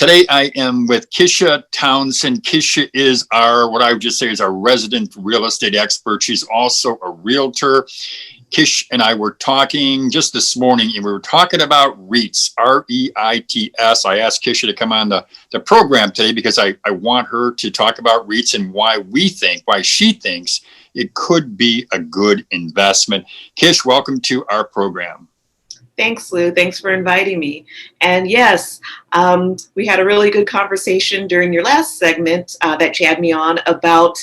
Today I am with Kisha Townsend. Kisha is what I would just say is our resident real estate expert. She's also a realtor. Kish and I were talking just this morning, and we were talking about REITs, REITs. I asked Kisha to come on the program today because I want her to talk about REITs and why she thinks it could be a good investment. Kish, welcome to our program. Thanks, Lou. Thanks for inviting me. And yes, we had a really good conversation during your last segment that you had me on about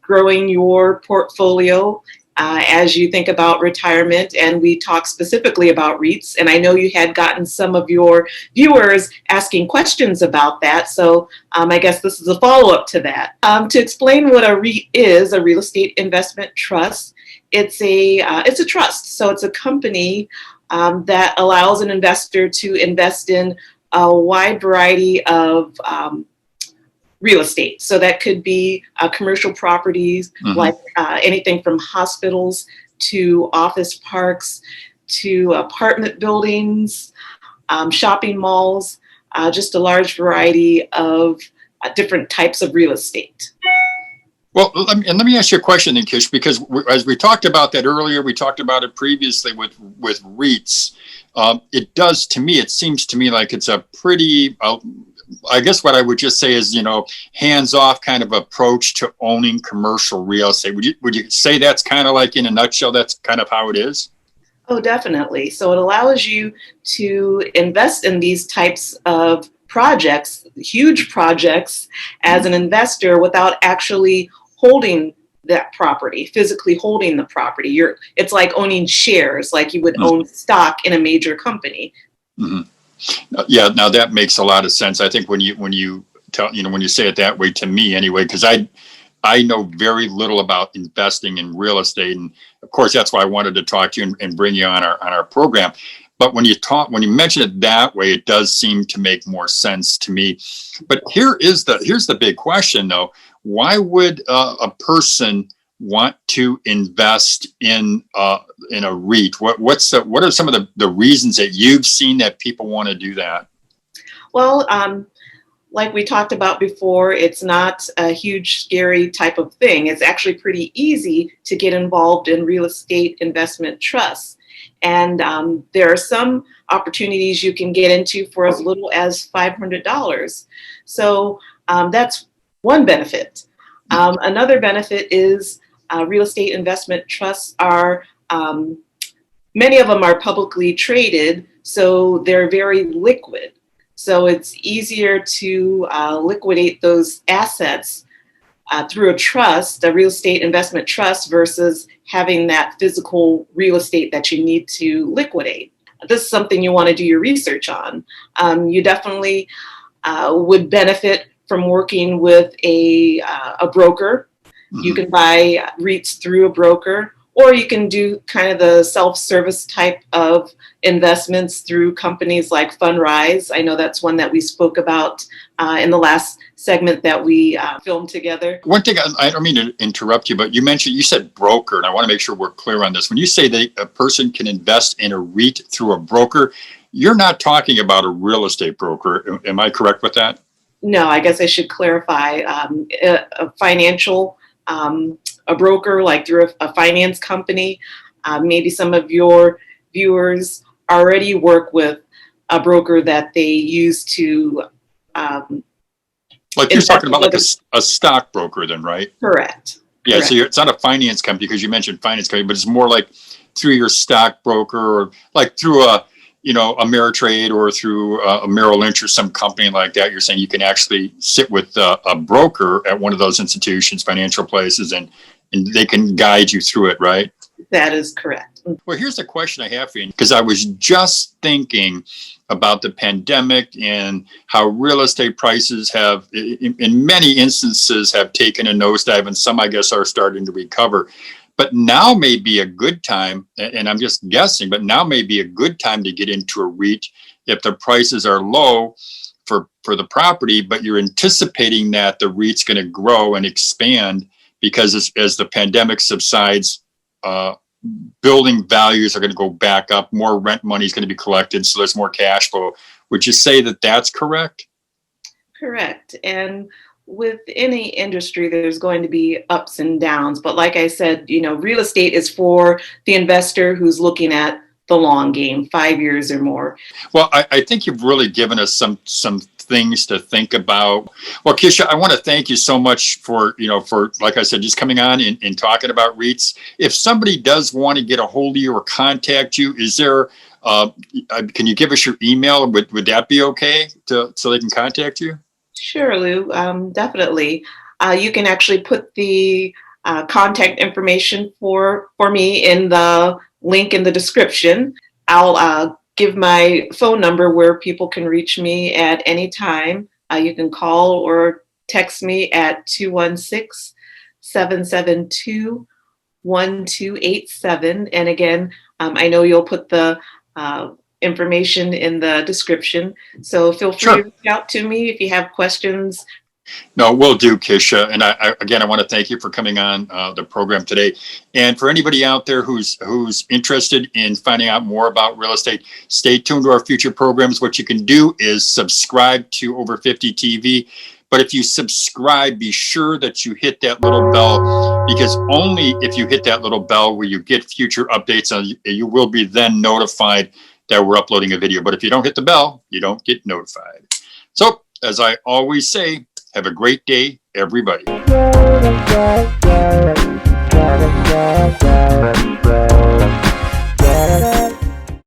growing your portfolio as you think about retirement. And we talked specifically about REITs. And I know you had gotten some of your viewers asking questions about that. So I guess this is a follow-up to that. To explain what a REIT is, a real estate investment trust, it's a trust. So it's a company that allows an investor to invest in a wide variety of real estate. So that could be commercial properties, like anything from hospitals to office parks to apartment buildings, shopping malls, just a large variety of different types of real estate. Well, let me ask you a question then, Kish, because as we talked about that earlier, we talked about it previously with REITs. It seems to me like it's a pretty, I guess what I would just say is, hands-off kind of approach to owning commercial real estate. Would you say that's kind of like, in a nutshell, that's kind of how it is? Oh, definitely. So it allows you to invest in these types of projects, huge projects, as an investor without actually holding that property, physically holding the property. It's like owning shares, like you would own stock in a major company. Yeah, now that makes a lot of sense. I think when you say it that way, to me anyway, because I know very little about investing in real estate, and of course that's why I wanted to talk to you and bring you on our program. But when you mention it that way, it does seem to make more sense to me. But here's the big question, though. Why would a person want to invest in a REIT? What are some of the reasons that you've seen that people want to do that? Well, like we talked about before, it's not a huge, scary type of thing. It's actually pretty easy to get involved in real estate investment trusts. And there are some opportunities you can get into for as little as $500. So that's one benefit. Another benefit is real estate investment trusts are, many of them are publicly traded, so they're very liquid. So it's easier to liquidate those assets through a trust, a real estate investment trust, versus having that physical real estate that you need to liquidate. This is something you want to do your research on. You definitely would benefit from working with a broker. You can buy REITs through a broker, or you can do kind of the self-service type of investments through companies like Fundrise. I know that's one that we spoke about in the last segment that we filmed together. One thing, I don't mean to interrupt you, but you said broker, and I want to make sure we're clear on this. When you say that a person can invest in a REIT through a broker, you're not talking about a real estate broker. Am I correct with that? No, I guess I should clarify. A financial, a broker, like through a finance company. Maybe some of your viewers already work with a broker that they use to like you're talking about like a stockbroker then, right? Correct. Yeah, Correct. so it's not a finance company, because you mentioned finance company, but it's more like through your stockbroker, or like through a Ameritrade, or through a Merrill Lynch or some company like that. You're saying you can actually sit with a broker at one of those institutions, financial places, and they can guide you through it, right? That is correct. Well, here's a question I have for you, because I was just thinking about the pandemic and how real estate prices have, in many instances, have taken a nosedive, and some, I guess, are starting to recover. But now may be a good time, and I'm just guessing, but now may be a good time to get into a REIT if the prices are low for the property, but you're anticipating that the REIT's going to grow and expand, because as the pandemic subsides, building values are going to go back up, more rent money is going to be collected, so there's more cash flow. Would you say that that's correct? Correct. And with any industry, there's going to be ups and downs. But like I said, real estate is for the investor who's looking at the long game, 5 years or more. Well, I think you've really given us some things to think about. Well, Kisha, I want to thank you so much for, like I said, just coming on and talking about REITs. If somebody does want to get a hold of you or contact you, is there, can you give us your email? Would that be okay so they can contact you? Sure, Lou, definitely. You can actually put the contact information for me in the link in the description. I'll give my phone number where people can reach me at any time. You can call or text me at 216-772-1287. And again, I know you'll put the information in the description. So feel free to reach out to me if you have questions. No, will do, Kisha. And I want to thank you for coming on the program today. And for anybody out there who's interested in finding out more about real estate, stay tuned to our future programs. What you can do is subscribe to Over 50 TV. But if you subscribe, be sure that you hit that little bell, because only if you hit that little bell will you get future updates, and you will be then notified that we're uploading a video. But if you don't hit the bell, you don't get notified. So, as I always say, have a great day, everybody.